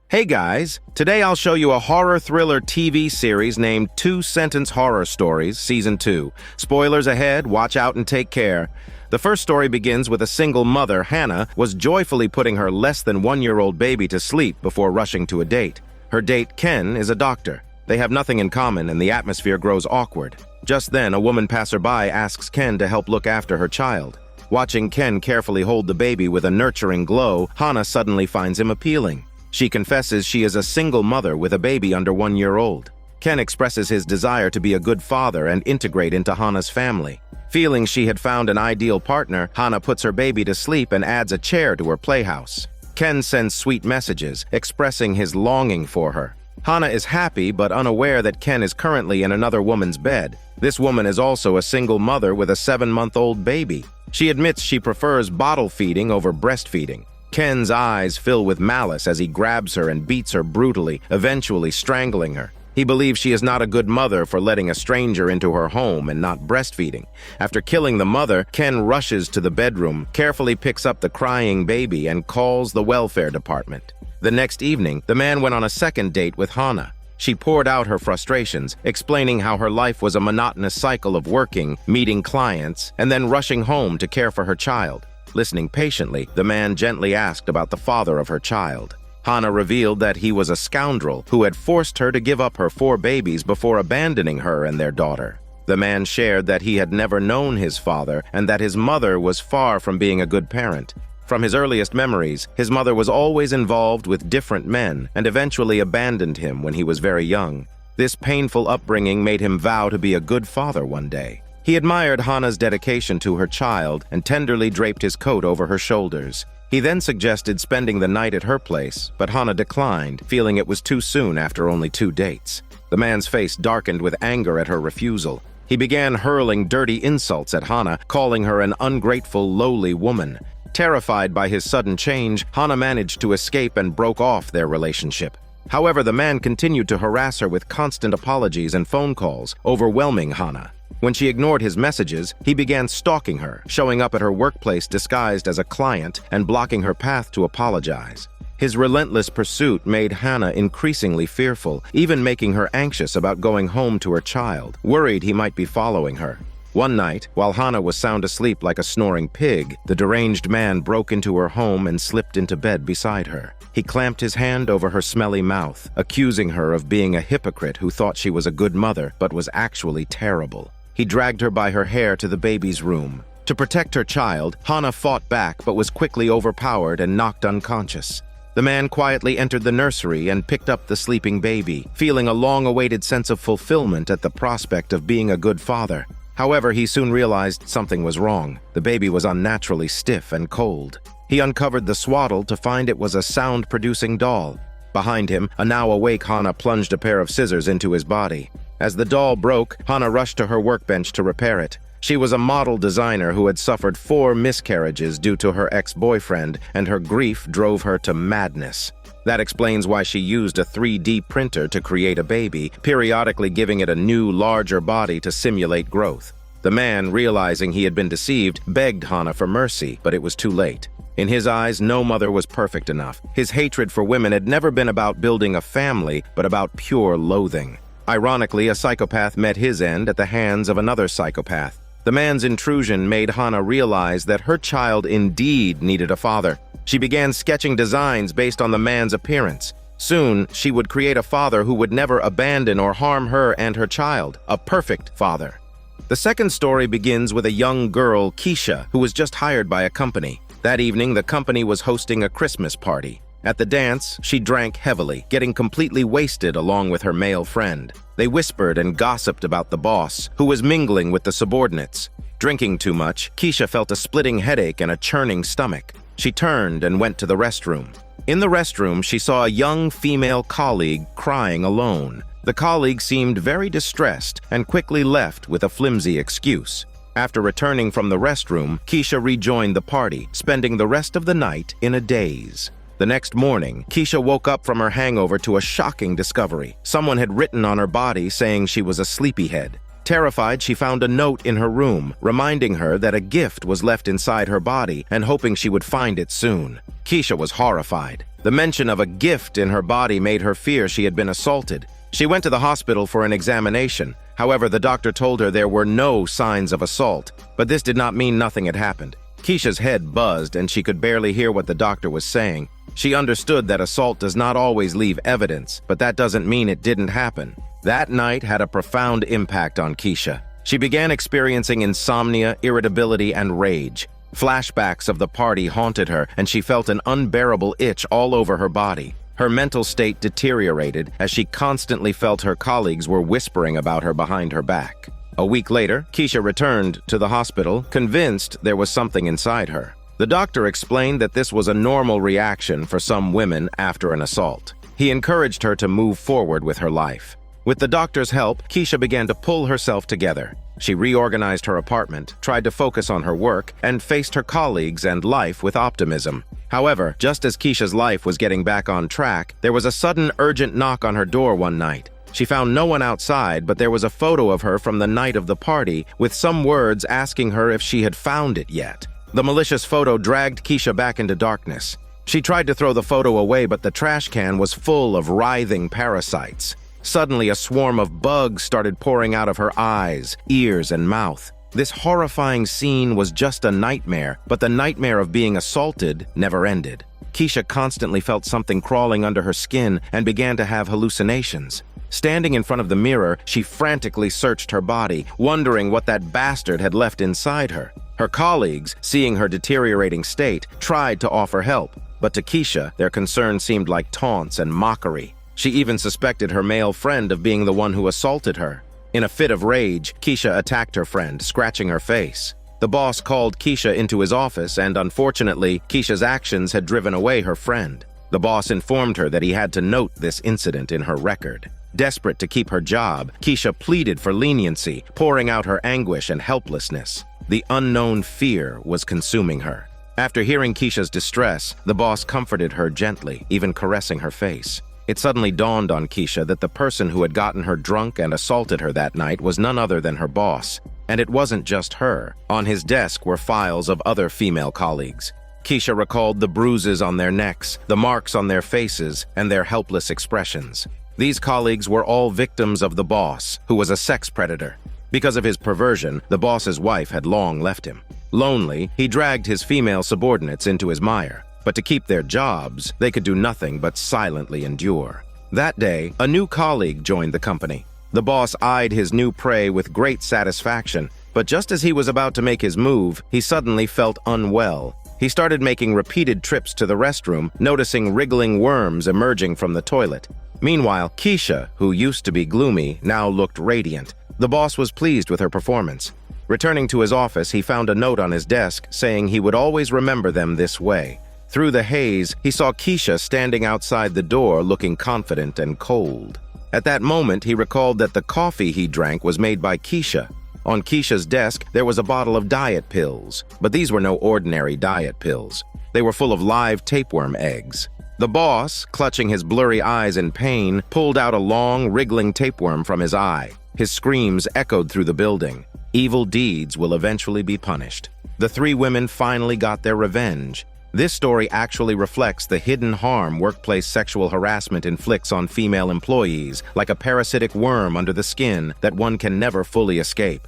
Hey guys, today I'll show you a horror thriller TV series named Two-Sentence Horror Stories, Season 2. Spoilers ahead, watch out and take care. The first story begins with a single mother, Hannah, was joyfully putting her less-than-one-year-old baby to sleep before rushing to a date. Her date, Ken, is a doctor. They have nothing in common and the atmosphere grows awkward. Just then, a woman passerby asks Ken to help look after her child. Watching Ken carefully hold the baby with a nurturing glow, Hannah suddenly finds him appealing. She confesses she is a single mother with a baby under 1 year old. Ken expresses his desire to be a good father and integrate into Hannah's family. Feeling she had found an ideal partner, Hannah puts her baby to sleep and adds a chair to her playhouse. Ken sends sweet messages, expressing his longing for her. Hannah is happy but unaware that Ken is currently in another woman's bed. This woman is also a single mother with a 7-month-old baby. She admits she prefers bottle feeding over breastfeeding. Ken's eyes fill with malice as he grabs her and beats her brutally, eventually strangling her. He believes she is not a good mother for letting a stranger into her home and not breastfeeding. After killing the mother, Ken rushes to the bedroom, carefully picks up the crying baby, and calls the welfare department. The next evening, the man went on a second date with Hannah. She poured out her frustrations, explaining how her life was a monotonous cycle of working, meeting clients, and then rushing home to care for her child. Listening patiently, the man gently asked about the father of her child. Hannah revealed that he was a scoundrel who had forced her to give up her 4 babies before abandoning her and their daughter. The man shared that he had never known his father and that his mother was far from being a good parent. From his earliest memories, his mother was always involved with different men and eventually abandoned him when he was very young. This painful upbringing made him vow to be a good father one day. He admired Hannah's dedication to her child and tenderly draped his coat over her shoulders. He then suggested spending the night at her place, but Hannah declined, feeling it was too soon after only 2 dates. The man's face darkened with anger at her refusal. He began hurling dirty insults at Hannah, calling her an ungrateful, lowly woman. Terrified by his sudden change, Hannah managed to escape and broke off their relationship. However, the man continued to harass her with constant apologies and phone calls, overwhelming Hannah. When she ignored his messages, he began stalking her, showing up at her workplace disguised as a client and blocking her path to apologize. His relentless pursuit made Hannah increasingly fearful, even making her anxious about going home to her child, worried he might be following her. One night, while Hannah was sound asleep like a snoring pig, the deranged man broke into her home and slipped into bed beside her. He clamped his hand over her smelly mouth, accusing her of being a hypocrite who thought she was a good mother but was actually terrible. He dragged her by her hair to the baby's room. To protect her child, Hannah fought back but was quickly overpowered and knocked unconscious. The man quietly entered the nursery and picked up the sleeping baby, feeling a long-awaited sense of fulfillment at the prospect of being a good father. However, he soon realized something was wrong. The baby was unnaturally stiff and cold. He uncovered the swaddle to find it was a sound-producing doll. Behind him, a now awake Hannah plunged a pair of scissors into his body. As the doll broke, Hannah rushed to her workbench to repair it. She was a model designer who had suffered 4 miscarriages due to her ex-boyfriend, and her grief drove her to madness. That explains why she used a 3D printer to create a baby, periodically giving it a new, larger body to simulate growth. The man, realizing he had been deceived, begged Hannah for mercy, but it was too late. In his eyes, no mother was perfect enough. His hatred for women had never been about building a family, but about pure loathing. Ironically, a psychopath met his end at the hands of another psychopath. The man's intrusion made Hannah realize that her child indeed needed a father. She began sketching designs based on the man's appearance. Soon, she would create a father who would never abandon or harm her and her child, a perfect father. The second story begins with a young girl, Keisha, who was just hired by a company. That evening, the company was hosting a Christmas party. At the dance, she drank heavily, getting completely wasted along with her male friend. They whispered and gossiped about the boss, who was mingling with the subordinates. Drinking too much, Keisha felt a splitting headache and a churning stomach. She turned and went to the restroom. In the restroom, she saw a young female colleague crying alone. The colleague seemed very distressed and quickly left with a flimsy excuse. After returning from the restroom, Keisha rejoined the party, spending the rest of the night in a daze. The next morning, Keisha woke up from her hangover to a shocking discovery. Someone had written on her body saying she was a sleepyhead. Terrified, she found a note in her room, reminding her that a gift was left inside her body and hoping she would find it soon. Keisha was horrified. The mention of a gift in her body made her fear she had been assaulted. She went to the hospital for an examination. However, the doctor told her there were no signs of assault, but this did not mean nothing had happened. Keisha's head buzzed and she could barely hear what the doctor was saying. She understood that assault does not always leave evidence, but that doesn't mean it didn't happen. That night had a profound impact on Keisha. She began experiencing insomnia, irritability, and rage. Flashbacks of the party haunted her, and she felt an unbearable itch all over her body. Her mental state deteriorated as she constantly felt her colleagues were whispering about her behind her back. A week later, Keisha returned to the hospital, convinced there was something inside her. The doctor explained that this was a normal reaction for some women after an assault. He encouraged her to move forward with her life. With the doctor's help, Keisha began to pull herself together. She reorganized her apartment, tried to focus on her work, and faced her colleagues and life with optimism. However, just as Keisha's life was getting back on track, there was a sudden urgent knock on her door one night. She found no one outside, but there was a photo of her from the night of the party, with some words asking her if she had found it yet. The malicious photo dragged Keisha back into darkness. She tried to throw the photo away, but the trash can was full of writhing parasites. Suddenly, a swarm of bugs started pouring out of her eyes, ears, and mouth. This horrifying scene was just a nightmare, but the nightmare of being assaulted never ended. Keisha constantly felt something crawling under her skin and began to have hallucinations. Standing in front of the mirror, she frantically searched her body, wondering what that bastard had left inside her. Her colleagues, seeing her deteriorating state, tried to offer help, but to Keisha, their concern seemed like taunts and mockery. She even suspected her male friend of being the one who assaulted her. In a fit of rage, Keisha attacked her friend, scratching her face. The boss called Keisha into his office, and unfortunately, Keisha's actions had driven away her friend. The boss informed her that he had to note this incident in her record. Desperate to keep her job, Keisha pleaded for leniency, pouring out her anguish and helplessness. The unknown fear was consuming her. After hearing Keisha's distress, the boss comforted her gently, even caressing her face. It suddenly dawned on Keisha that the person who had gotten her drunk and assaulted her that night was none other than her boss. And it wasn't just her. On his desk were files of other female colleagues. Keisha recalled the bruises on their necks, the marks on their faces, and their helpless expressions. These colleagues were all victims of the boss, who was a sex predator. Because of his perversion, the boss's wife had long left him. Lonely, he dragged his female subordinates into his mire. But to keep their jobs, they could do nothing but silently endure. That day, a new colleague joined the company. The boss eyed his new prey with great satisfaction, but just as he was about to make his move, he suddenly felt unwell. He started making repeated trips to the restroom, noticing wriggling worms emerging from the toilet. Meanwhile, Keisha, who used to be gloomy, now looked radiant. The boss was pleased with her performance. Returning to his office, he found a note on his desk saying he would always remember them this way. Through the haze, he saw Keisha standing outside the door looking confident and cold. At that moment, he recalled that the coffee he drank was made by Keisha. On Keisha's desk, there was a bottle of diet pills, but these were no ordinary diet pills. They were full of live tapeworm eggs. The boss, clutching his blurry eyes in pain, pulled out a long, wriggling tapeworm from his eye. His screams echoed through the building. Evil deeds will eventually be punished. The three women finally got their revenge. This story actually reflects the hidden harm workplace sexual harassment inflicts on female employees, like a parasitic worm under the skin that one can never fully escape.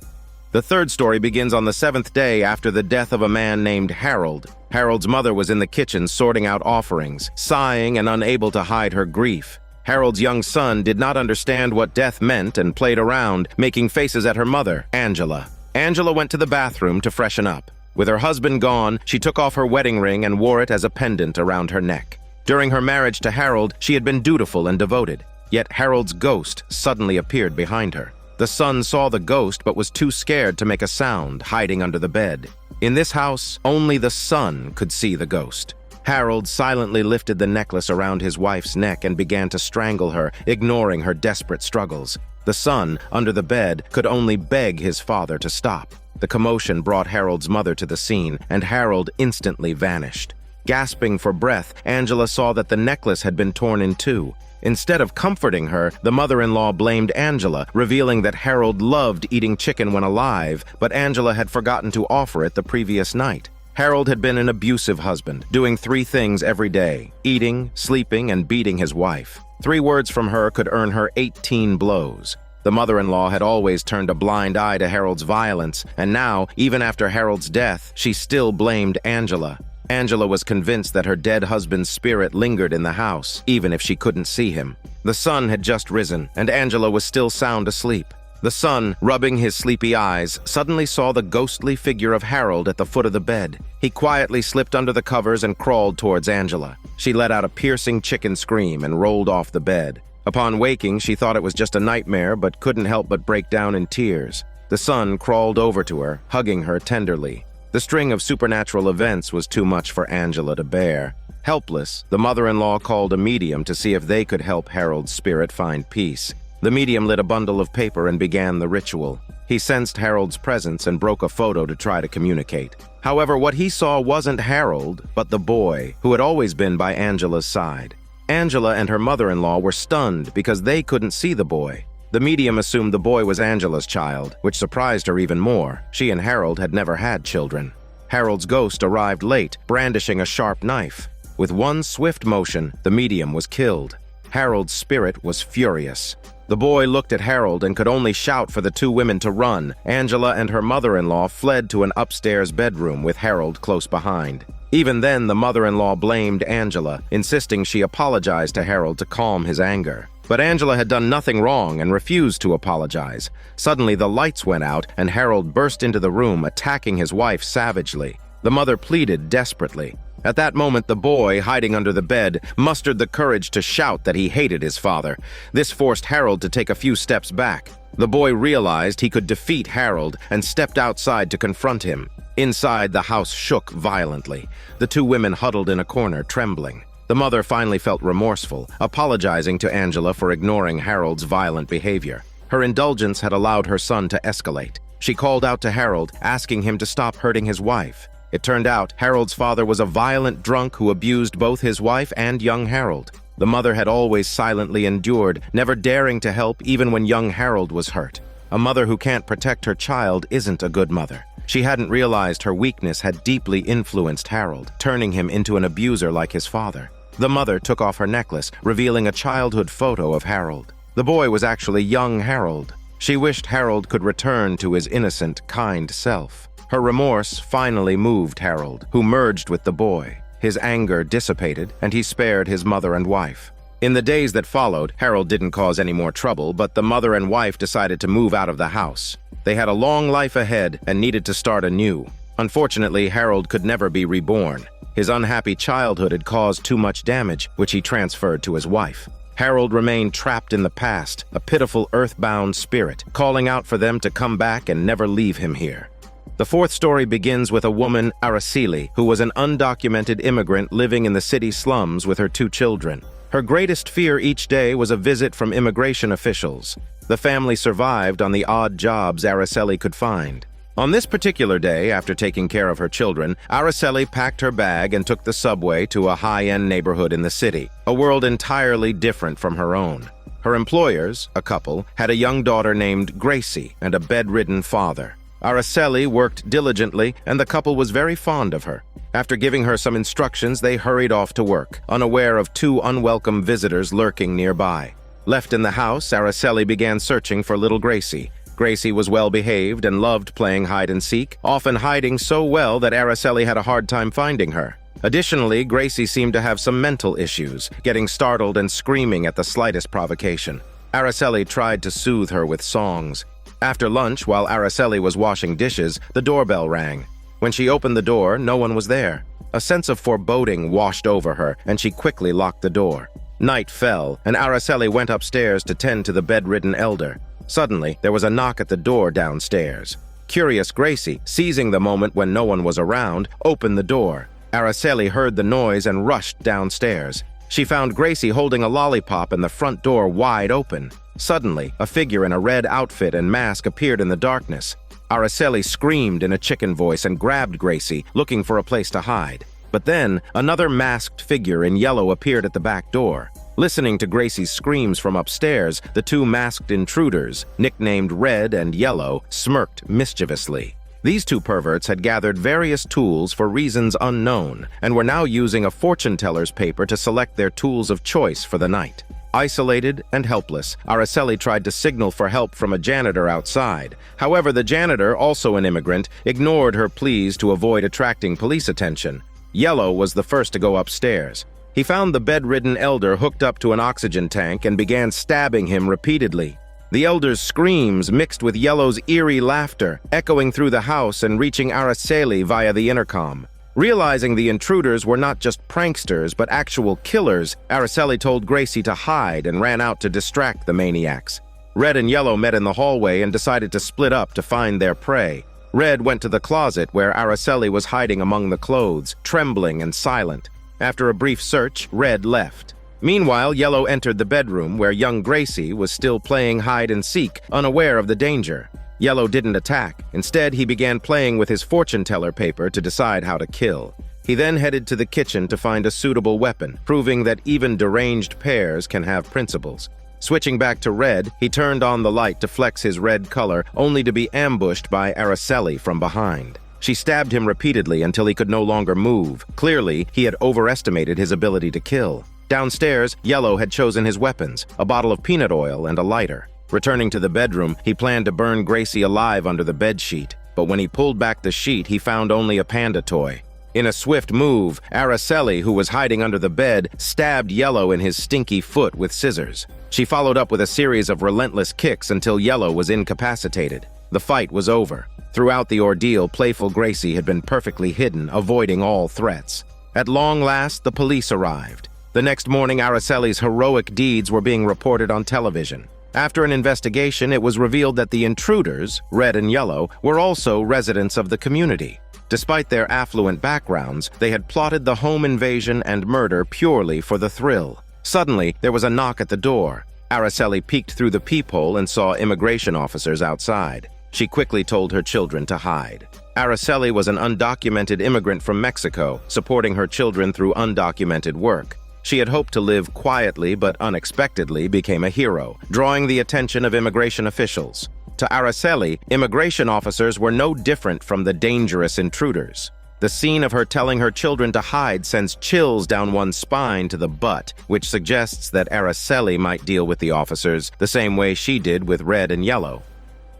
The third story begins on the 7th day after the death of a man named Harold. Harold's mother was in the kitchen sorting out offerings, sighing and unable to hide her grief. Harold's young son did not understand what death meant and played around, making faces at her mother, Angela. Angela went to the bathroom to freshen up. With her husband gone, she took off her wedding ring and wore it as a pendant around her neck. During her marriage to Harold, she had been dutiful and devoted. Yet Harold's ghost suddenly appeared behind her. The son saw the ghost but was too scared to make a sound, hiding under the bed. In this house, only the son could see the ghost. Harold silently lifted the necklace around his wife's neck and began to strangle her, ignoring her desperate struggles. The son, under the bed, could only beg his father to stop. The commotion brought Harold's mother to the scene, and Harold instantly vanished. Gasping for breath, Angela saw that the necklace had been torn in two. Instead of comforting her, the mother-in-law blamed Angela, revealing that Harold loved eating chicken when alive, but Angela had forgotten to offer it the previous night. Harold had been an abusive husband, doing 3 things every day: eating, sleeping, and beating his wife. 3 words from her could earn her 18 blows. The mother-in-law had always turned a blind eye to Harold's violence, and now, even after Harold's death, she still blamed Angela. Angela was convinced that her dead husband's spirit lingered in the house, even if she couldn't see him. The sun had just risen, and Angela was still sound asleep. The son, rubbing his sleepy eyes, suddenly saw the ghostly figure of Harold at the foot of the bed. He quietly slipped under the covers and crawled towards Angela. She let out a piercing chicken scream and rolled off the bed. Upon waking, she thought it was just a nightmare, but couldn't help but break down in tears. The son crawled over to her, hugging her tenderly. The string of supernatural events was too much for Angela to bear. Helpless, the mother-in-law called a medium to see if they could help Harold's spirit find peace. The medium lit a bundle of paper and began the ritual. He sensed Harold's presence and broke a photo to try to communicate. However, what he saw wasn't Harold, but the boy, who had always been by Angela's side. Angela and her mother-in-law were stunned because they couldn't see the boy. The medium assumed the boy was Angela's child, which surprised her even more. She and Harold had never had children. Harold's ghost arrived late, brandishing a sharp knife. With one swift motion, the medium was killed. Harold's spirit was furious. The boy looked at Harold and could only shout for the 2 women to run. Angela and her mother-in-law fled to an upstairs bedroom with Harold close behind. Even then, the mother-in-law blamed Angela, insisting she apologize to Harold to calm his anger. But Angela had done nothing wrong and refused to apologize. Suddenly, the lights went out and Harold burst into the room, attacking his wife savagely. The mother pleaded desperately. At that moment, the boy, hiding under the bed, mustered the courage to shout that he hated his father. This forced Harold to take a few steps back. The boy realized he could defeat Harold and stepped outside to confront him. Inside, the house shook violently. The 2 women huddled in a corner, trembling. The mother finally felt remorseful, apologizing to Angela for ignoring Harold's violent behavior. Her indulgence had allowed her son to escalate. She called out to Harold, asking him to stop hurting his wife. It turned out Harold's father was a violent drunk who abused both his wife and young Harold. The mother had always silently endured, never daring to help even when young Harold was hurt. A mother who can't protect her child isn't a good mother. She hadn't realized her weakness had deeply influenced Harold, turning him into an abuser like his father. The mother took off her necklace, revealing a childhood photo of Harold. The boy was actually young Harold. She wished Harold could return to his innocent, kind self. Her remorse finally moved Harold, who merged with the boy. His anger dissipated, and he spared his mother and wife. In the days that followed, Harold didn't cause any more trouble, but the mother and wife decided to move out of the house. They had a long life ahead and needed to start anew. Unfortunately, Harold could never be reborn. His unhappy childhood had caused too much damage, which he transferred to his wife. Harold remained trapped in the past, a pitiful earthbound spirit, calling out for them to come back and never leave him here. The 4th story begins with a woman, Araceli, who was an undocumented immigrant living in the city slums with her 2 children. Her greatest fear each day was a visit from immigration officials. The family survived on the odd jobs Araceli could find. On this particular day, after taking care of her children, Araceli packed her bag and took the subway to a high-end neighborhood in the city, a world entirely different from her own. Her employers, a couple, had a young daughter named Gracie and a bedridden father. Araceli worked diligently, and the couple was very fond of her. After giving her some instructions, they hurried off to work, unaware of 2 unwelcome visitors lurking nearby. Left in the house, Araceli began searching for little Gracie. Gracie was well-behaved and loved playing hide-and-seek, often hiding so well that Araceli had a hard time finding her. Additionally, Gracie seemed to have some mental issues, getting startled and screaming at the slightest provocation. Araceli tried to soothe her with songs. After lunch, while Araceli was washing dishes, the doorbell rang. When she opened the door, no one was there. A sense of foreboding washed over her, and she quickly locked the door. Night fell, and Araceli went upstairs to tend to the bedridden elder. Suddenly, there was a knock at the door downstairs. Curious Gracie, seizing the moment when no one was around, opened the door. Araceli heard the noise and rushed downstairs. She found Gracie holding a lollipop and the front door wide open. Suddenly, a figure in a red outfit and mask appeared in the darkness. Araceli screamed in a chicken voice and grabbed Gracie, looking for a place to hide. But then, another masked figure in yellow appeared at the back door. Listening to Gracie's screams from upstairs, the two masked intruders, nicknamed Red and Yellow, smirked mischievously. These two perverts had gathered various tools for reasons unknown and were now using a fortune teller's paper to select their tools of choice for the night. Isolated and helpless, Araceli tried to signal for help from a janitor outside. However, the janitor, also an immigrant, ignored her pleas to avoid attracting police attention. Yellow was the first to go upstairs. He found the bedridden elder hooked up to an oxygen tank and began stabbing him repeatedly. The elder's screams mixed with Yellow's eerie laughter, echoing through the house and reaching Araceli via the intercom. Realizing the intruders were not just pranksters but actual killers, Araceli told Gracie to hide and ran out to distract the maniacs. Red and Yellow met in the hallway and decided to split up to find their prey. Red went to the closet where Araceli was hiding among the clothes, trembling and silent. After a brief search, Red left. Meanwhile, Yellow entered the bedroom where young Gracie was still playing hide-and-seek, unaware of the danger. Yellow didn't attack. Instead, he began playing with his fortune teller paper to decide how to kill. He then headed to the kitchen to find a suitable weapon, proving that even deranged pairs can have principles. Switching back to Red, he turned on the light to flex his red color, only to be ambushed by Araceli from behind. She stabbed him repeatedly until he could no longer move. Clearly, he had overestimated his ability to kill. Downstairs, Yellow had chosen his weapons, a bottle of peanut oil and a lighter. Returning to the bedroom, he planned to burn Gracie alive under the bedsheet, but when he pulled back the sheet, he found only a panda toy. In a swift move, Araceli, who was hiding under the bed, stabbed Yellow in his stinky foot with scissors. She followed up with a series of relentless kicks until Yellow was incapacitated. The fight was over. Throughout the ordeal, playful Gracie had been perfectly hidden, avoiding all threats. At long last, the police arrived. The next morning, Araceli's heroic deeds were being reported on television. After an investigation, it was revealed that the intruders, Red and Yellow, were also residents of the community. Despite their affluent backgrounds, they had plotted the home invasion and murder purely for the thrill. Suddenly, there was a knock at the door. Araceli peeked through the peephole and saw immigration officers outside. She quickly told her children to hide. Araceli was an undocumented immigrant from Mexico, supporting her children through undocumented work. She had hoped to live quietly but unexpectedly became a hero, drawing the attention of immigration officials. To Araceli, immigration officers were no different from the dangerous intruders. The scene of her telling her children to hide sends chills down one's spine to the butt, which suggests that Araceli might deal with the officers the same way she did with Red and Yellow.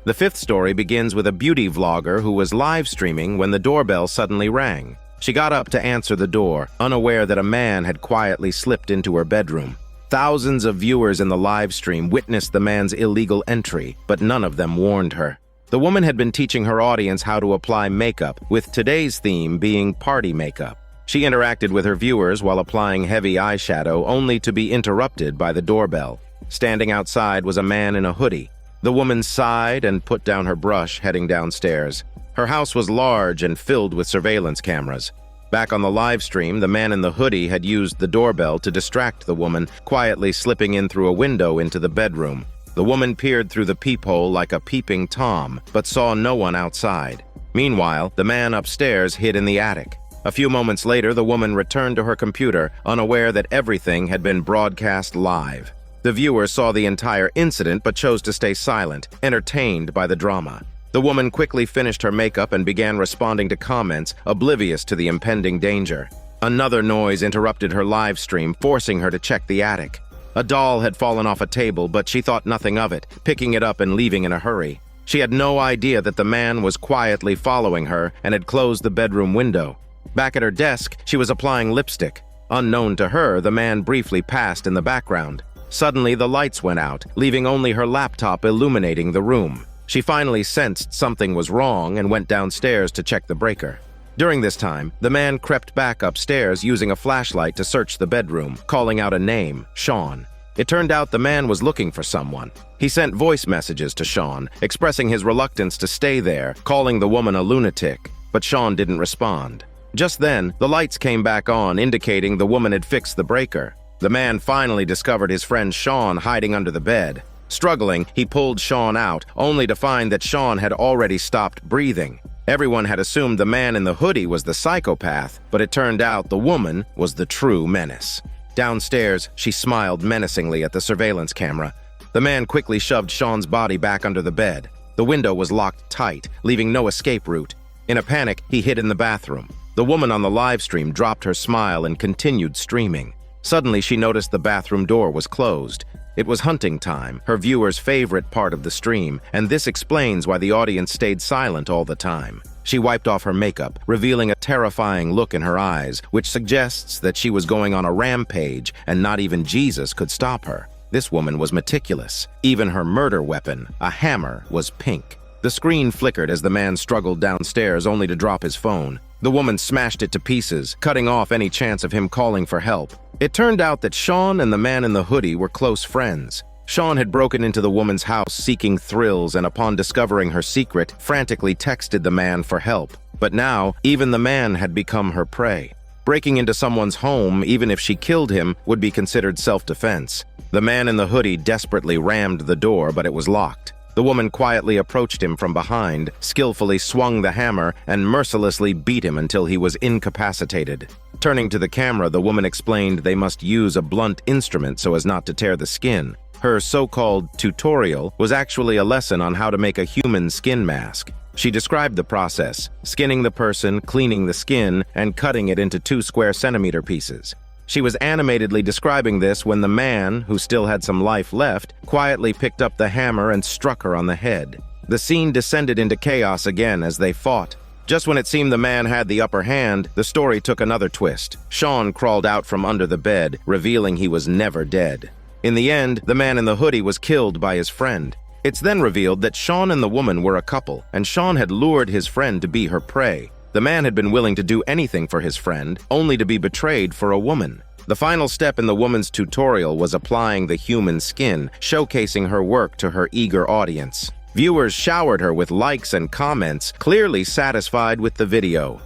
The fifth story begins with a beauty vlogger who was live streaming when the doorbell suddenly rang. She got up to answer the door, unaware that a man had quietly slipped into her bedroom. Thousands of viewers in the live stream witnessed the man's illegal entry, but none of them warned her. The woman had been teaching her audience how to apply makeup, with today's theme being party makeup. She interacted with her viewers while applying heavy eyeshadow, only to be interrupted by the doorbell. Standing outside was a man in a hoodie. The woman sighed and put down her brush, heading downstairs. Her house was large and filled with surveillance cameras. Back on the live stream, the man in the hoodie had used the doorbell to distract the woman, quietly slipping in through a window into the bedroom. The woman peered through the peephole like a peeping Tom, but saw no one outside. Meanwhile, the man upstairs hid in the attic. A few moments later, the woman returned to her computer, unaware that everything had been broadcast live. The viewer saw the entire incident but chose to stay silent, entertained by the drama. The woman quickly finished her makeup and began responding to comments, oblivious to the impending danger. Another noise interrupted her live stream, forcing her to check the attic. A doll had fallen off a table, but she thought nothing of it, picking it up and leaving in a hurry. She had no idea that the man was quietly following her and had closed the bedroom window. Back at her desk, she was applying lipstick. Unknown to her, the man briefly passed in the background. Suddenly, the lights went out, leaving only her laptop illuminating the room. She finally sensed something was wrong and went downstairs to check the breaker. During this time, the man crept back upstairs using a flashlight to search the bedroom, calling out a name, Sean. It turned out the man was looking for someone. He sent voice messages to Sean, expressing his reluctance to stay there, calling the woman a lunatic, but Sean didn't respond. Just then, the lights came back on, indicating the woman had fixed the breaker. The man finally discovered his friend Sean hiding under the bed. Struggling, he pulled Sean out, only to find that Sean had already stopped breathing. Everyone had assumed the man in the hoodie was the psychopath, but it turned out the woman was the true menace. Downstairs, she smiled menacingly at the surveillance camera. The man quickly shoved Sean's body back under the bed. The window was locked tight, leaving no escape route. In a panic, he hid in the bathroom. The woman on the live stream dropped her smile and continued streaming. Suddenly, she noticed the bathroom door was closed. It was hunting time, her viewers' favorite part of the stream, and this explains why the audience stayed silent all the time. She wiped off her makeup, revealing a terrifying look in her eyes, which suggests that she was going on a rampage and not even Jesus could stop her. This woman was meticulous. Even her murder weapon, a hammer, was pink. The screen flickered as the man struggled downstairs only to drop his phone. The woman smashed it to pieces, cutting off any chance of him calling for help. It turned out that Sean and the man in the hoodie were close friends. Sean had broken into the woman's house seeking thrills and upon discovering her secret, frantically texted the man for help. But now, even the man had become her prey. Breaking into someone's home, even if she killed him, would be considered self-defense. The man in the hoodie desperately rammed the door, but it was locked. The woman quietly approached him from behind, skillfully swung the hammer, and mercilessly beat him until he was incapacitated. Turning to the camera, the woman explained they must use a blunt instrument so as not to tear the skin. Her so-called tutorial was actually a lesson on how to make a human skin mask. She described the process, skinning the person, cleaning the skin, and cutting it into 2 square centimeter pieces. She was animatedly describing this when the man, who still had some life left, quietly picked up the hammer and struck her on the head. The scene descended into chaos again as they fought. Just when it seemed the man had the upper hand, the story took another twist. Sean crawled out from under the bed, revealing he was never dead. In the end, the man in the hoodie was killed by his friend. It's then revealed that Sean and the woman were a couple, and Sean had lured his friend to be her prey. The man had been willing to do anything for his friend, only to be betrayed for a woman. The final step in the woman's tutorial was applying the human skin, showcasing her work to her eager audience. Viewers showered her with likes and comments, clearly satisfied with the video.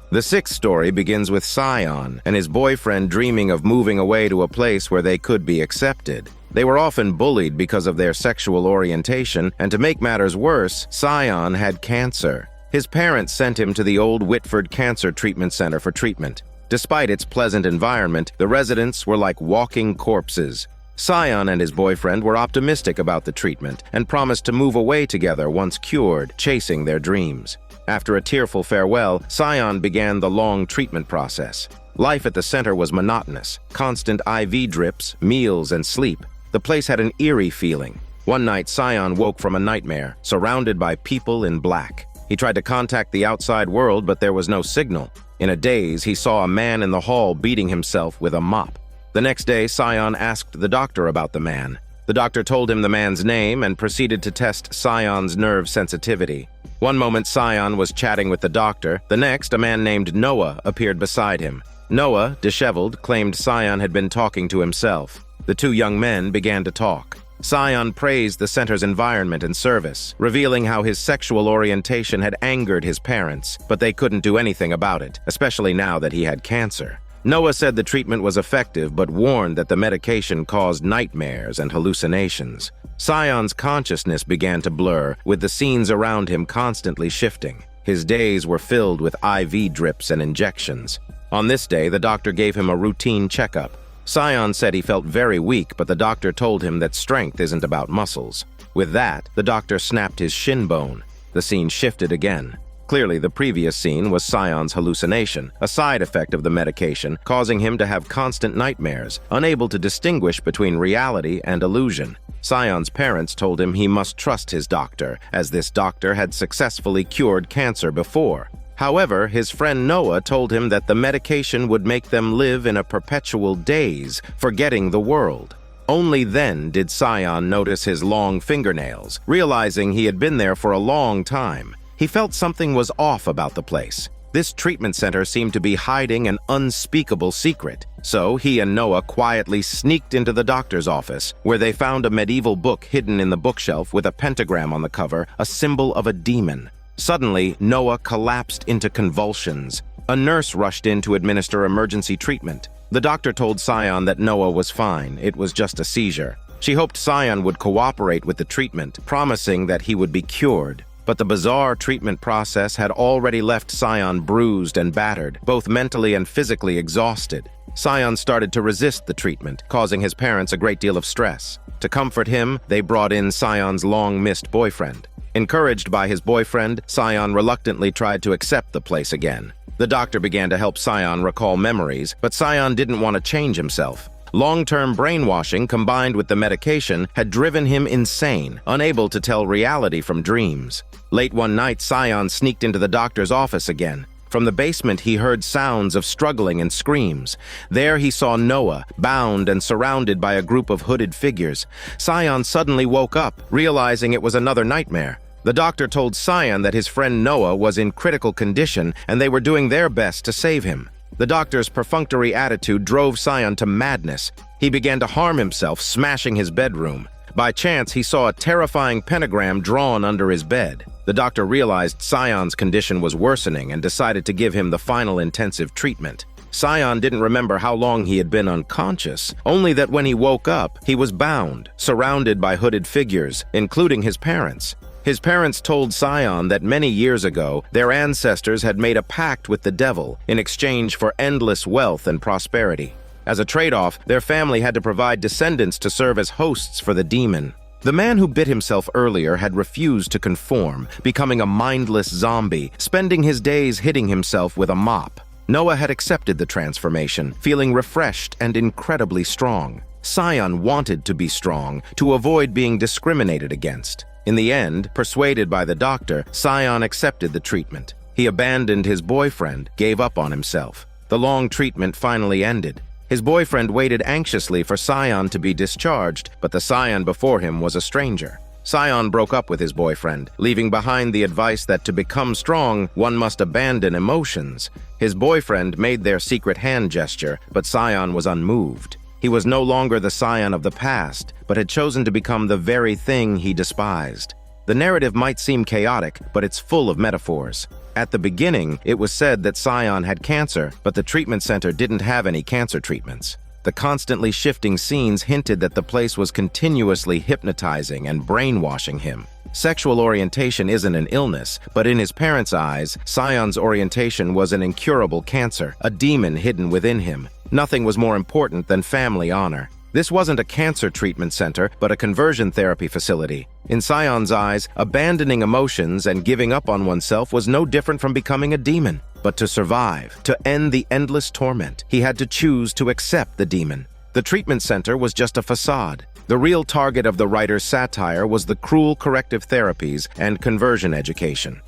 The 6th story begins with Sion and his boyfriend dreaming of moving away to a place where they could be accepted. They were often bullied because of their sexual orientation, and to make matters worse, Sion had cancer. His parents sent him to the old Whitford Cancer Treatment Center for treatment. Despite its pleasant environment, the residents were like walking corpses. Sion and his boyfriend were optimistic about the treatment and promised to move away together once cured, chasing their dreams. After a tearful farewell, Sion began the long treatment process. Life at the center was monotonous, constant IV drips, meals, and sleep. The place had an eerie feeling. One night, Sion woke from a nightmare, surrounded by people in black. He tried to contact the outside world, but there was no signal. In a daze, he saw a man in the hall beating himself with a mop. The next day, Sion asked the doctor about the man. The doctor told him the man's name and proceeded to test Sion's nerve sensitivity. One moment, Sion was chatting with the doctor. The next, a man named Noah appeared beside him. Noah, disheveled, claimed Sion had been talking to himself. The 2 young men began to talk. Sion praised the center's environment and service, revealing how his sexual orientation had angered his parents, but they couldn't do anything about it, especially now that he had cancer. Noah said the treatment was effective, but warned that the medication caused nightmares and hallucinations. Sion's consciousness began to blur, with the scenes around him constantly shifting. His days were filled with IV drips and injections. On this day, the doctor gave him a routine checkup. Sion said he felt very weak, but the doctor told him that strength isn't about muscles. With that, the doctor snapped his shin bone. The scene shifted again. Clearly, the previous scene was Sion's hallucination, a side effect of the medication, causing him to have constant nightmares, unable to distinguish between reality and illusion. Sion's parents told him he must trust his doctor, as this doctor had successfully cured cancer before. However, his friend Noah told him that the medication would make them live in a perpetual daze, forgetting the world. Only then did Sion notice his long fingernails, realizing he had been there for a long time. He felt something was off about the place. This treatment center seemed to be hiding an unspeakable secret. So he and Noah quietly sneaked into the doctor's office, where they found a medieval book hidden in the bookshelf with a pentagram on the cover, a symbol of a demon. Suddenly, Noah collapsed into convulsions. A nurse rushed in to administer emergency treatment. The doctor told Sion that Noah was fine, it was just a seizure. She hoped Sion would cooperate with the treatment, promising that he would be cured. But the bizarre treatment process had already left Sion bruised and battered, both mentally and physically exhausted. Sion started to resist the treatment, causing his parents a great deal of stress. To comfort him, they brought in Sion's long-missed boyfriend. Encouraged by his boyfriend, Sion reluctantly tried to accept the place again. The doctor began to help Sion recall memories, but Sion didn't want to change himself. Long-term brainwashing combined with the medication had driven him insane, unable to tell reality from dreams. Late one night, Sion sneaked into the doctor's office again. From the basement, he heard sounds of struggling and screams. There he saw Noah, bound and surrounded by a group of hooded figures. Sion suddenly woke up, realizing it was another nightmare. The doctor told Sion that his friend Noah was in critical condition and they were doing their best to save him. The doctor's perfunctory attitude drove Sion to madness. He began to harm himself, smashing his bedroom. By chance, he saw a terrifying pentagram drawn under his bed. The doctor realized Sion's condition was worsening and decided to give him the final intensive treatment. Sion didn't remember how long he had been unconscious, only that when he woke up, he was bound, surrounded by hooded figures, including his parents. His parents told Sion that many years ago, their ancestors had made a pact with the devil in exchange for endless wealth and prosperity. As a trade-off, their family had to provide descendants to serve as hosts for the demon. The man who bit himself earlier had refused to conform, becoming a mindless zombie, spending his days hitting himself with a mop. Noah had accepted the transformation, feeling refreshed and incredibly strong. Sion wanted to be strong, to avoid being discriminated against. In the end, persuaded by the doctor, Sion accepted the treatment. He abandoned his boyfriend, gave up on himself. The long treatment finally ended. His boyfriend waited anxiously for Sion to be discharged, but the Sion before him was a stranger. Sion broke up with his boyfriend, leaving behind the advice that to become strong, one must abandon emotions. His boyfriend made their secret hand gesture, but Sion was unmoved. He was no longer the Sion of the past, but had chosen to become the very thing he despised. The narrative might seem chaotic, but it's full of metaphors. At the beginning, it was said that Sion had cancer, but the treatment center didn't have any cancer treatments. The constantly shifting scenes hinted that the place was continuously hypnotizing and brainwashing him. Sexual orientation isn't an illness, but in his parents' eyes, Sion's orientation was an incurable cancer, a demon hidden within him. Nothing was more important than family honor. This wasn't a cancer treatment center, but a conversion therapy facility. In Sion's eyes, abandoning emotions and giving up on oneself was no different from becoming a demon. But to survive, to end the endless torment, he had to choose to accept the demon. The treatment center was just a facade. The real target of the writer's satire was the cruel corrective therapies and conversion education.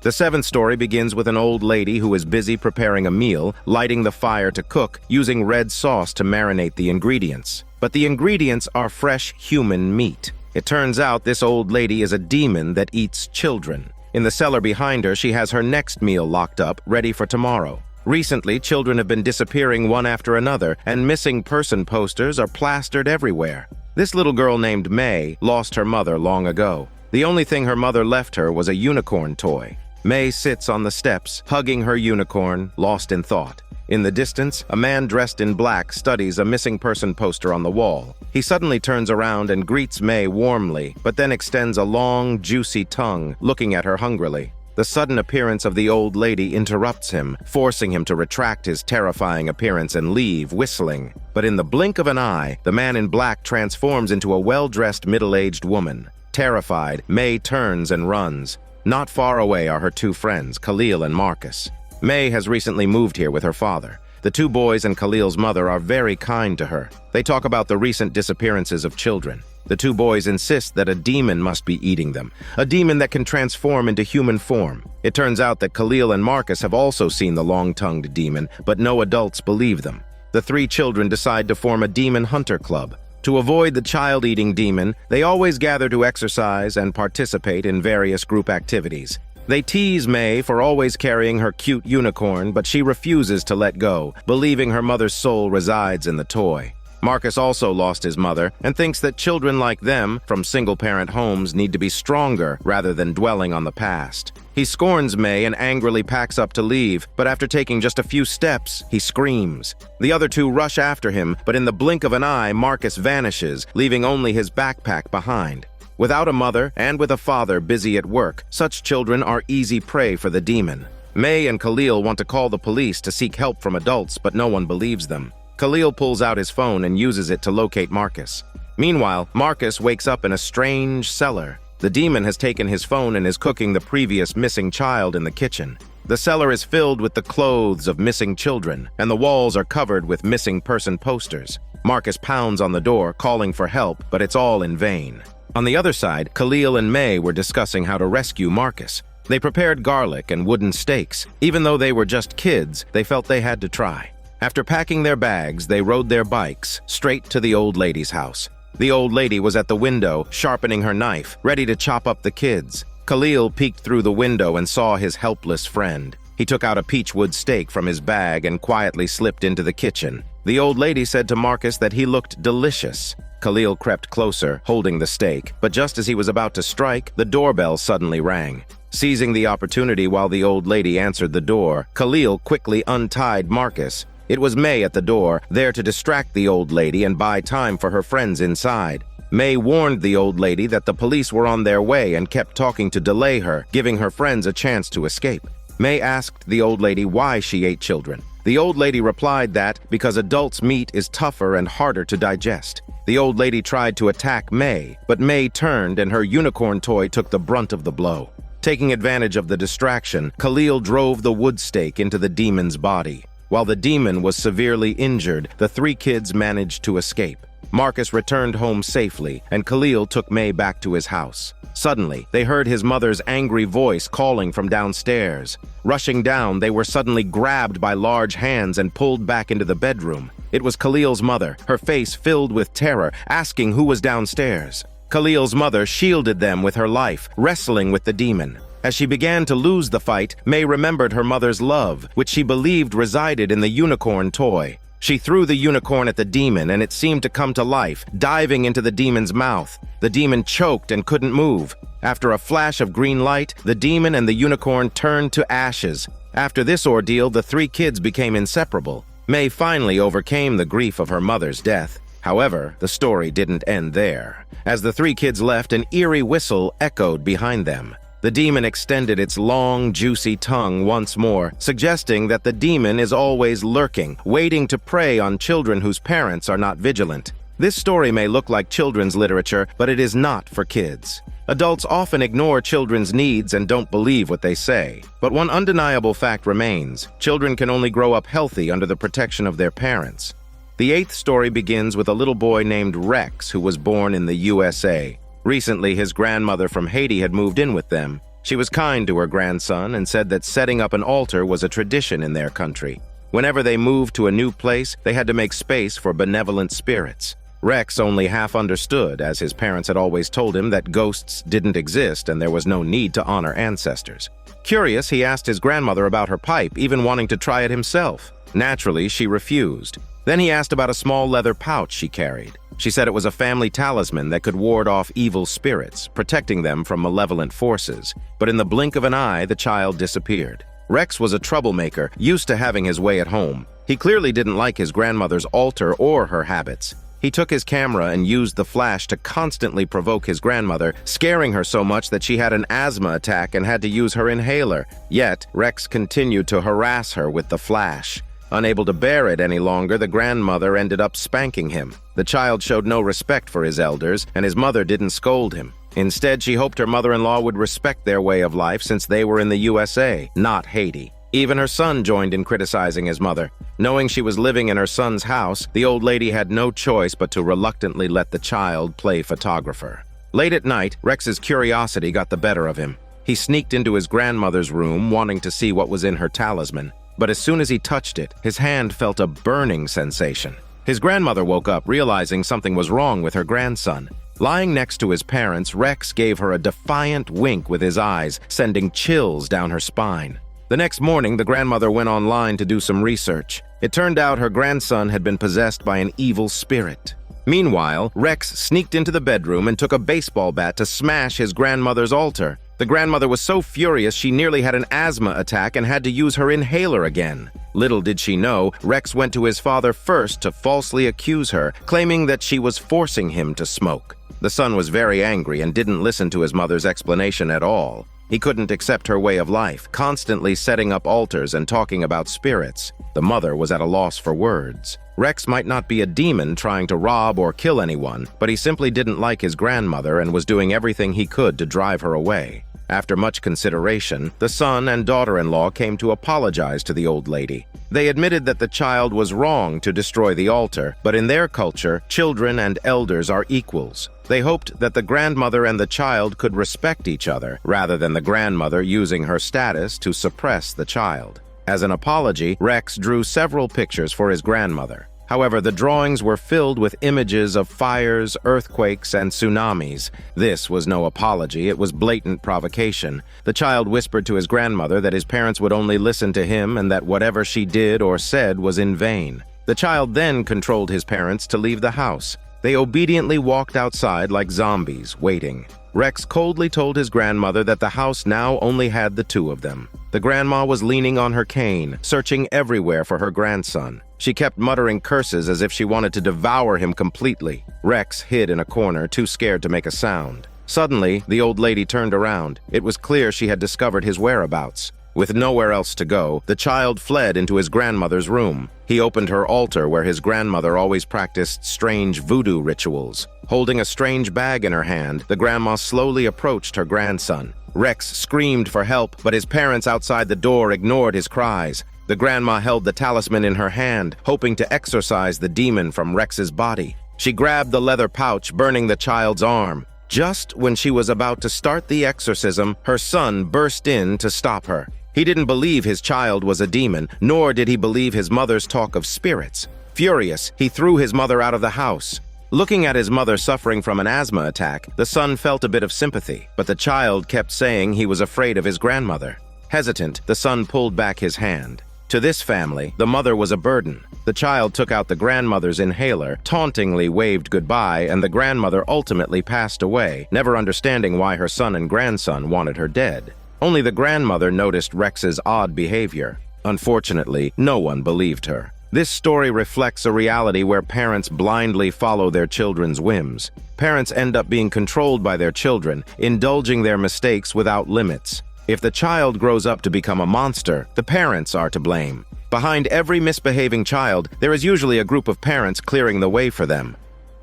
The seventh story begins with an old lady who is busy preparing a meal, lighting the fire to cook, using red sauce to marinate the ingredients. But the ingredients are fresh human meat. It turns out this old lady is a demon that eats children. In the cellar behind her, she has her next meal locked up, ready for tomorrow. Recently, children have been disappearing one after another, and missing person posters are plastered everywhere. This little girl named May lost her mother long ago. The only thing her mother left her was a unicorn toy. May sits on the steps, hugging her unicorn, lost in thought. In the distance, a man dressed in black studies a missing person poster on the wall. He suddenly turns around and greets May warmly, but then extends a long, juicy tongue, looking at her hungrily. The sudden appearance of the old lady interrupts him, forcing him to retract his terrifying appearance and leave, whistling. But in the blink of an eye, the man in black transforms into a well-dressed middle-aged woman. Terrified, May turns and runs. Not far away are her two friends, Khalil and Marcus. May has recently moved here with her father. The two boys and Khalil's mother are very kind to her. They talk about the recent disappearances of children. The two boys insist that a demon must be eating them, a demon that can transform into human form. It turns out that Khalil and Marcus have also seen the long-tongued demon, but no adults believe them. The three children decide to form a demon hunter club. To avoid the child-eating demon, they always gather to exercise and participate in various group activities. They tease May for always carrying her cute unicorn, but she refuses to let go, believing her mother's soul resides in the toy. Marcus also lost his mother and thinks that children like them from single-parent homes need to be stronger rather than dwelling on the past. He scorns May and angrily packs up to leave, but after taking just a few steps, he screams. The other two rush after him, but in the blink of an eye, Marcus vanishes, leaving only his backpack behind. Without a mother and with a father busy at work, such children are easy prey for the demon. May and Khalil want to call the police to seek help from adults, but no one believes them. Khalil pulls out his phone and uses it to locate Marcus. Meanwhile, Marcus wakes up in a strange cellar. The demon has taken his phone and is cooking the previous missing child in the kitchen. The cellar is filled with the clothes of missing children, and the walls are covered with missing person posters. Marcus pounds on the door, calling for help, but it's all in vain. On the other side, Khalil and May were discussing how to rescue Marcus. They prepared garlic and wooden stakes. Even though they were just kids, they felt they had to try. After packing their bags, they rode their bikes straight to the old lady's house. The old lady was at the window, sharpening her knife, ready to chop up the kids. Khalil peeked through the window and saw his helpless friend. He took out a peachwood steak from his bag and quietly slipped into the kitchen. The old lady said to Marcus that he looked delicious. Khalil crept closer, holding the steak, but just as he was about to strike, the doorbell suddenly rang. Seizing the opportunity while the old lady answered the door, Khalil quickly untied Marcus. It was May at the door, there to distract the old lady and buy time for her friends inside. May warned the old lady that the police were on their way and kept talking to delay her, giving her friends a chance to escape. May asked the old lady why she ate children. The old lady replied that because adults' meat is tougher and harder to digest. The old lady tried to attack May, but May turned and her unicorn toy took the brunt of the blow. Taking advantage of the distraction, Khalil drove the wood stake into the demon's body. While the demon was severely injured, the three kids managed to escape. Marcus returned home safely, and Khalil took May back to his house. Suddenly, they heard his mother's angry voice calling from downstairs. Rushing down, they were suddenly grabbed by large hands and pulled back into the bedroom. It was Khalil's mother, her face filled with terror, asking who was downstairs. Khalil's mother shielded them with her life, wrestling with the demon. As she began to lose the fight, May remembered her mother's love, which she believed resided in the unicorn toy. She threw the unicorn at the demon and it seemed to come to life, diving into the demon's mouth. The demon choked and couldn't move. After a flash of green light, the demon and the unicorn turned to ashes. After this ordeal, the three kids became inseparable. May finally overcame the grief of her mother's death. However, the story didn't end there. As the three kids left, an eerie whistle echoed behind them. The demon extended its long, juicy tongue once more, suggesting that the demon is always lurking, waiting to prey on children whose parents are not vigilant. This story may look like children's literature, but it is not for kids. Adults often ignore children's needs and don't believe what they say. But one undeniable fact remains: children can only grow up healthy under the protection of their parents. The eighth story begins with a little boy named Rex who was born in the USA. Recently, his grandmother from Haiti had moved in with them. She was kind to her grandson and said that setting up an altar was a tradition in their country. Whenever they moved to a new place, they had to make space for benevolent spirits. Rex only half understood, as his parents had always told him that ghosts didn't exist and there was no need to honor ancestors. Curious, he asked his grandmother about her pipe, even wanting to try it himself. Naturally, she refused. Then he asked about a small leather pouch she carried. She said it was a family talisman that could ward off evil spirits, protecting them from malevolent forces. But in the blink of an eye, the child disappeared. Rex was a troublemaker, used to having his way at home. He clearly didn't like his grandmother's altar or her habits. He took his camera and used the flash to constantly provoke his grandmother, scaring her so much that she had an asthma attack and had to use her inhaler. Yet, Rex continued to harass her with the flash. Unable to bear it any longer, the grandmother ended up spanking him. The child showed no respect for his elders, and his mother didn't scold him. Instead, she hoped her mother-in-law would respect their way of life since they were in the USA, not Haiti. Even her son joined in criticizing his mother. Knowing she was living in her son's house, the old lady had no choice but to reluctantly let the child play photographer. Late at night, Rex's curiosity got the better of him. He sneaked into his grandmother's room, wanting to see what was in her talisman. But as soon as he touched it, his hand felt a burning sensation. His grandmother woke up, realizing something was wrong with her grandson. Lying next to his parents, Rex gave her a defiant wink with his eyes, sending chills down her spine. The next morning, the grandmother went online to do some research. It turned out her grandson had been possessed by an evil spirit. Meanwhile, Rex sneaked into the bedroom and took a baseball bat to smash his grandmother's altar. The grandmother was so furious she nearly had an asthma attack and had to use her inhaler again. Little did she know, Rex went to his father first to falsely accuse her, claiming that she was forcing him to smoke. The son was very angry and didn't listen to his mother's explanation at all. He couldn't accept her way of life, constantly setting up altars and talking about spirits. The mother was at a loss for words. Rex might not be a demon trying to rob or kill anyone, but he simply didn't like his grandmother and was doing everything he could to drive her away. After much consideration, the son and daughter-in-law came to apologize to the old lady. They admitted that the child was wrong to destroy the altar, but in their culture, children and elders are equals. They hoped that the grandmother and the child could respect each other, rather than the grandmother using her status to suppress the child. As an apology, Rex drew several pictures for his grandmother. However, the drawings were filled with images of fires, earthquakes, and tsunamis. This was no apology, it was blatant provocation. The child whispered to his grandmother that his parents would only listen to him and that whatever she did or said was in vain. The child then controlled his parents to leave the house. They obediently walked outside like zombies, waiting. Rex coldly told his grandmother that the house now only had the two of them. The grandma was leaning on her cane, searching everywhere for her grandson. She kept muttering curses as if she wanted to devour him completely. Rex hid in a corner, too scared to make a sound. Suddenly, the old lady turned around. It was clear she had discovered his whereabouts. With nowhere else to go, the child fled into his grandmother's room. He opened her altar where his grandmother always practiced strange voodoo rituals. Holding a strange bag in her hand, the grandma slowly approached her grandson. Rex screamed for help, but his parents outside the door ignored his cries. The grandma held the talisman in her hand, hoping to exorcise the demon from Rex's body. She grabbed the leather pouch, burning the child's arm. Just when she was about to start the exorcism, her son burst in to stop her. He didn't believe his child was a demon, nor did he believe his mother's talk of spirits. Furious, he threw his mother out of the house. Looking at his mother suffering from an asthma attack, the son felt a bit of sympathy, but the child kept saying he was afraid of his grandmother. Hesitant, the son pulled back his hand. To this family, the mother was a burden. The child took out the grandmother's inhaler, tauntingly waved goodbye, and the grandmother ultimately passed away, never understanding why her son and grandson wanted her dead. Only the grandmother noticed Rex's odd behavior. Unfortunately, no one believed her. This story reflects a reality where parents blindly follow their children's whims. Parents end up being controlled by their children, indulging their mistakes without limits. If the child grows up to become a monster, the parents are to blame. Behind every misbehaving child, there is usually a group of parents clearing the way for them.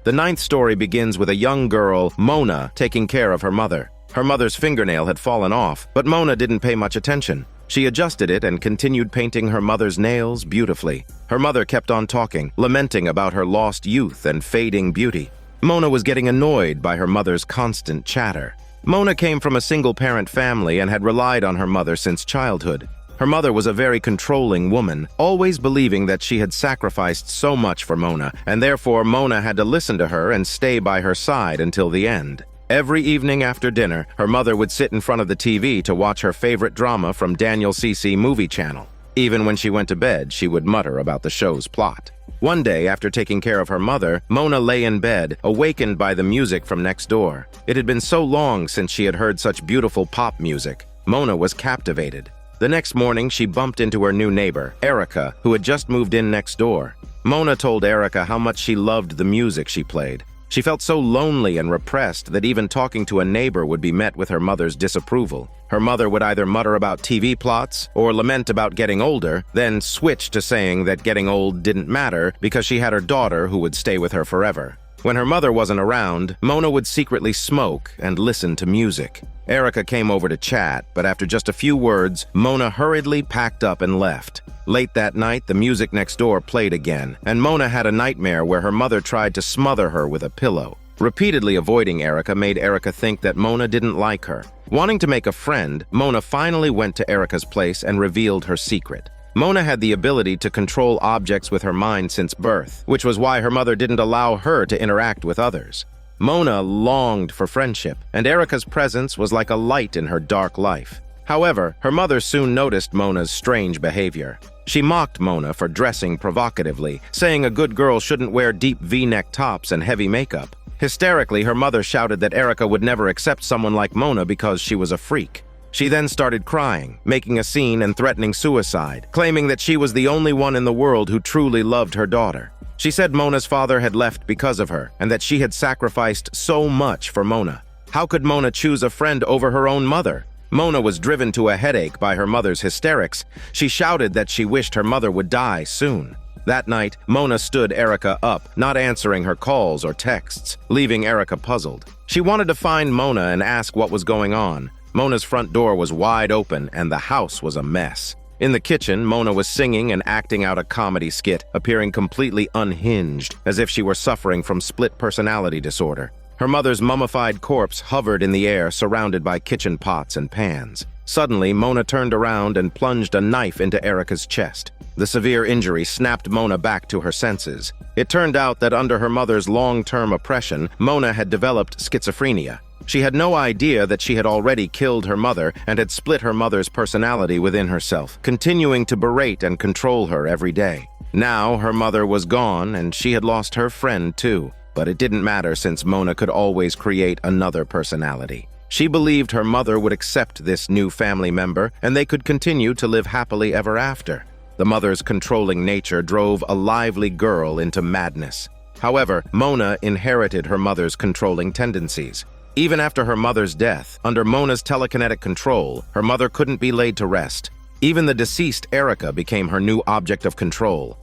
The 9th story begins with a young girl, Mona, taking care of her mother. Her mother's fingernail had fallen off, but Mona didn't pay much attention. She adjusted it and continued painting her mother's nails beautifully. Her mother kept on talking, lamenting about her lost youth and fading beauty. Mona was getting annoyed by her mother's constant chatter. Mona came from a single-parent family and had relied on her mother since childhood. Her mother was a very controlling woman, always believing that she had sacrificed so much for Mona, and therefore Mona had to listen to her and stay by her side until the end. Every evening after dinner, her mother would sit in front of the TV to watch her favorite drama from Daniel CC Movie Channel. Even when she went to bed, she would mutter about the show's plot. One day, after taking care of her mother, Mona lay in bed, awakened by the music from next door. It had been so long since she had heard such beautiful pop music. Mona was captivated. The next morning, she bumped into her new neighbor, Erica, who had just moved in next door. Mona told Erica how much she loved the music she played. She felt so lonely and repressed that even talking to a neighbor would be met with her mother's disapproval. Her mother would either mutter about TV plots or lament about getting older, then switch to saying that getting old didn't matter because she had her daughter who would stay with her forever. When her mother wasn't around, Mona would secretly smoke and listen to music. Erica came over to chat, but after just a few words, Mona hurriedly packed up and left. Late that night, the music next door played again, and Mona had a nightmare where her mother tried to smother her with a pillow. Repeatedly avoiding Erica made Erica think that Mona didn't like her. Wanting to make a friend, Mona finally went to Erica's place and revealed her secret. Mona had the ability to control objects with her mind since birth, which was why her mother didn't allow her to interact with others. Mona longed for friendship, and Erica's presence was like a light in her dark life. However, her mother soon noticed Mona's strange behavior. She mocked Mona for dressing provocatively, saying a good girl shouldn't wear deep V-neck tops and heavy makeup. Hysterically, her mother shouted that Erica would never accept someone like Mona because she was a freak. She then started crying, making a scene and threatening suicide, claiming that she was the only one in the world who truly loved her daughter. She said Mona's father had left because of her, and that she had sacrificed so much for Mona. How could Mona choose a friend over her own mother? Mona was driven to a headache by her mother's hysterics. She shouted that she wished her mother would die soon. That night, Mona stood Erica up, not answering her calls or texts, leaving Erica puzzled. She wanted to find Mona and ask what was going on. Mona's front door was wide open and the house was a mess. In the kitchen, Mona was singing and acting out a comedy skit, appearing completely unhinged, as if she were suffering from split personality disorder. Her mother's mummified corpse hovered in the air, surrounded by kitchen pots and pans. Suddenly, Mona turned around and plunged a knife into Erica's chest. The severe injury snapped Mona back to her senses. It turned out that under her mother's long-term oppression, Mona had developed schizophrenia. She had no idea that she had already killed her mother and had split her mother's personality within herself, continuing to berate and control her every day. Now her mother was gone and she had lost her friend too. But it didn't matter since Mona could always create another personality. She believed her mother would accept this new family member and they could continue to live happily ever after. The mother's controlling nature drove a lively girl into madness. However, Mona inherited her mother's controlling tendencies. Even after her mother's death, under Mona's telekinetic control, her mother couldn't be laid to rest. Even the deceased Erica became her new object of control.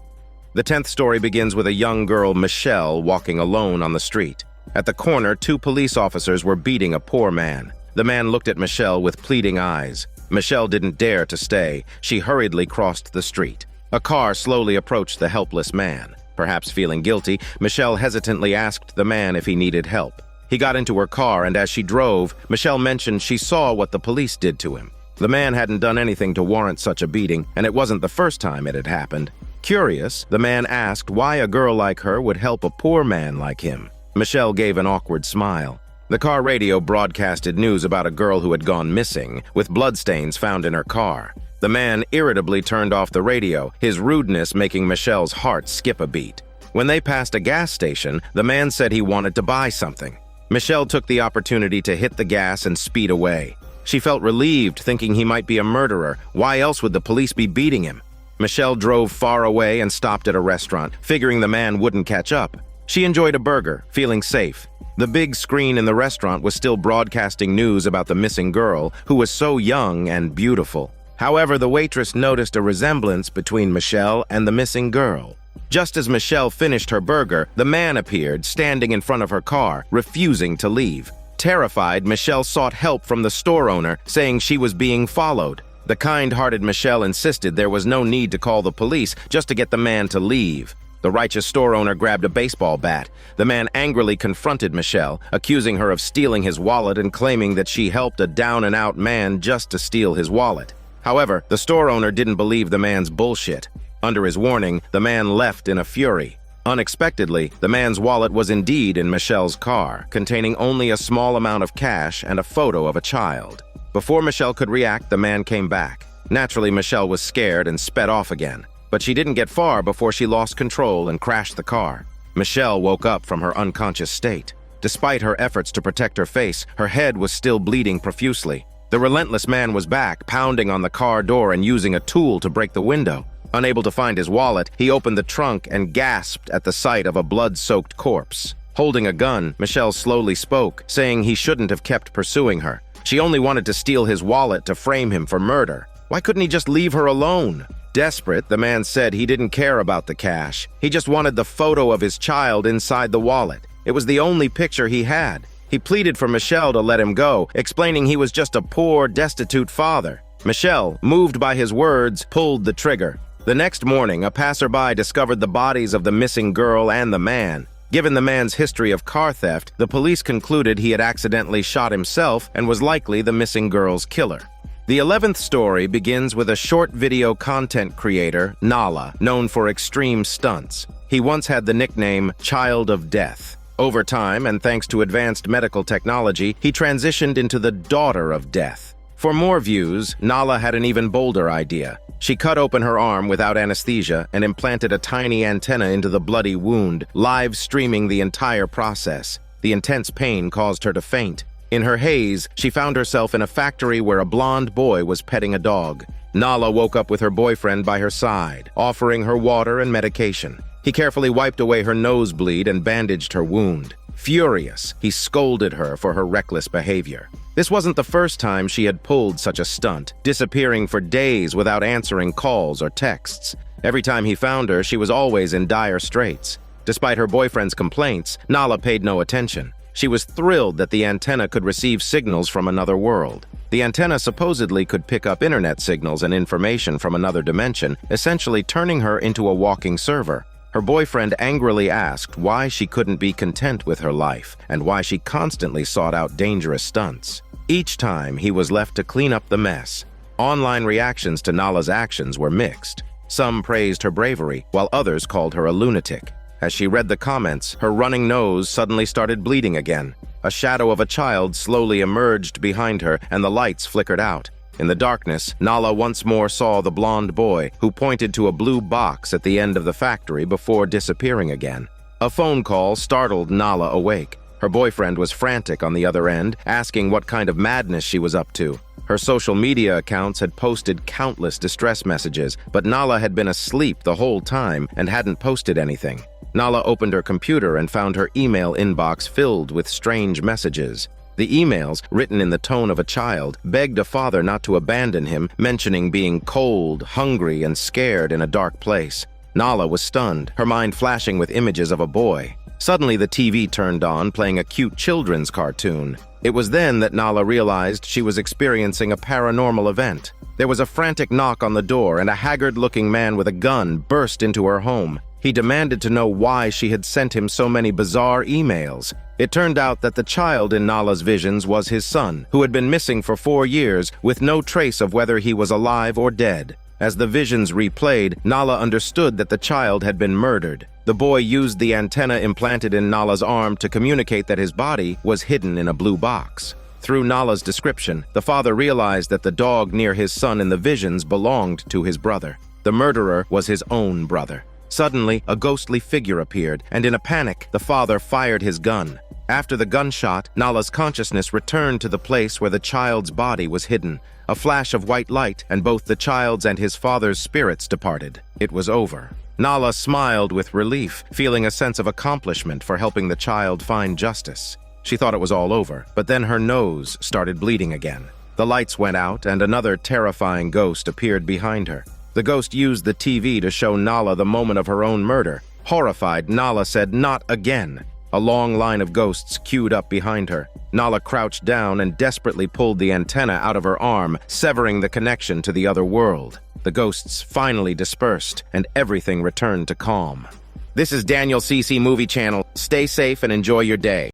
The 10th story begins with a young girl, Michelle, walking alone on the street. At the corner, 2 police officers were beating a poor man. The man looked at Michelle with pleading eyes. Michelle didn't dare to stay. She hurriedly crossed the street. A car slowly approached the helpless man. Perhaps feeling guilty, Michelle hesitantly asked the man if he needed help. He got into her car, and as she drove, Michelle mentioned she saw what the police did to him. The man hadn't done anything to warrant such a beating, and it wasn't the first time it had happened. Curious, the man asked why a girl like her would help a poor man like him. Michelle gave an awkward smile. The car radio broadcasted news about a girl who had gone missing, with bloodstains found in her car. The man irritably turned off the radio, his rudeness making Michelle's heart skip a beat. When they passed a gas station, the man said he wanted to buy something. Michelle took the opportunity to hit the gas and speed away. She felt relieved, thinking he might be a murderer. Why else would the police be beating him? Michelle drove far away and stopped at a restaurant, figuring the man wouldn't catch up. She enjoyed a burger, feeling safe. The big screen in the restaurant was still broadcasting news about the missing girl, who was so young and beautiful. However, the waitress noticed a resemblance between Michelle and the missing girl. Just as Michelle finished her burger, the man appeared, standing in front of her car, refusing to leave. Terrified, Michelle sought help from the store owner, saying she was being followed. The kind-hearted Michelle insisted there was no need to call the police, just to get the man to leave. The righteous store owner grabbed a baseball bat. The man angrily confronted Michelle, accusing her of stealing his wallet and claiming that she helped a down-and-out man just to steal his wallet. However, the store owner didn't believe the man's bullshit. Under his warning, the man left in a fury. Unexpectedly, the man's wallet was indeed in Michelle's car, containing only a small amount of cash and a photo of a child. Before Michelle could react, the man came back. Naturally, Michelle was scared and sped off again. But she didn't get far before she lost control and crashed the car. Michelle woke up from her unconscious state. Despite her efforts to protect her face, her head was still bleeding profusely. The relentless man was back, pounding on the car door and using a tool to break the window. Unable to find his wallet, he opened the trunk and gasped at the sight of a blood-soaked corpse. Holding a gun, Michelle slowly spoke, saying he shouldn't have kept pursuing her. She only wanted to steal his wallet to frame him for murder. Why couldn't he just leave her alone? Desperate, the man said he didn't care about the cash. He just wanted the photo of his child inside the wallet. It was the only picture he had. He pleaded for Michelle to let him go, explaining he was just a poor, destitute father. Michelle, moved by his words, pulled the trigger. The next morning, a passerby discovered the bodies of the missing girl and the man. Given the man's history of car theft, the police concluded he had accidentally shot himself and was likely the missing girl's killer. The 11th story begins with a short video content creator, Nala, known for extreme stunts. He once had the nickname Child of Death. Over time, and thanks to advanced medical technology, he transitioned into the Daughter of Death. For more views, Nala had an even bolder idea. She cut open her arm without anesthesia and implanted a tiny antenna into the bloody wound, live streaming the entire process. The intense pain caused her to faint. In her haze, she found herself in a factory where a blonde boy was petting a dog. Nala woke up with her boyfriend by her side, offering her water and medication. He carefully wiped away her nosebleed and bandaged her wound. Furious, he scolded her for her reckless behavior. This wasn't the first time she had pulled such a stunt, disappearing for days without answering calls or texts. Every time he found her, she was always in dire straits. Despite her boyfriend's complaints, Nala paid no attention. She was thrilled that the antenna could receive signals from another world. The antenna supposedly could pick up internet signals and information from another dimension, essentially turning her into a walking server. Her boyfriend angrily asked why she couldn't be content with her life and why she constantly sought out dangerous stunts. Each time, he was left to clean up the mess. Online reactions to Nala's actions were mixed. Some praised her bravery, while others called her a lunatic. As she read the comments, her running nose suddenly started bleeding again. A shadow of a child slowly emerged behind her, and the lights flickered out. In the darkness, Nala once more saw the blonde boy, who pointed to a blue box at the end of the factory before disappearing again. A phone call startled Nala awake. Her boyfriend was frantic on the other end, asking what kind of madness she was up to. Her social media accounts had posted countless distress messages, but Nala had been asleep the whole time and hadn't posted anything. Nala opened her computer and found her email inbox filled with strange messages. The emails, written in the tone of a child, begged a father not to abandon him, mentioning being cold, hungry, and scared in a dark place. Nala was stunned, her mind flashing with images of a boy. Suddenly, the TV turned on, playing a cute children's cartoon. It was then that Nala realized she was experiencing a paranormal event. There was a frantic knock on the door, and a haggard-looking man with a gun burst into her home. He demanded to know why she had sent him so many bizarre emails. It turned out that the child in Nala's visions was his son, who had been missing for 4 years, with no trace of whether he was alive or dead. As the visions replayed, Nala understood that the child had been murdered. The boy used the antenna implanted in Nala's arm to communicate that his body was hidden in a blue box. Through Nala's description, the father realized that the dog near his son in the visions belonged to his brother. The murderer was his own brother. Suddenly, a ghostly figure appeared, and in a panic, the father fired his gun. After the gunshot, Nala's consciousness returned to the place where the child's body was hidden. A flash of white light, and both the child's and his father's spirits departed. It was over. Nala smiled with relief, feeling a sense of accomplishment for helping the child find justice. She thought it was all over, but then her nose started bleeding again. The lights went out, and another terrifying ghost appeared behind her. The ghost used the TV to show Nala the moment of her own murder. Horrified, Nala said, "Not again." A long line of ghosts queued up behind her. Nala crouched down and desperately pulled the antenna out of her arm, severing the connection to the other world. The ghosts finally dispersed, and everything returned to calm. This is Daniel CC Movie Channel. Stay safe and enjoy your day.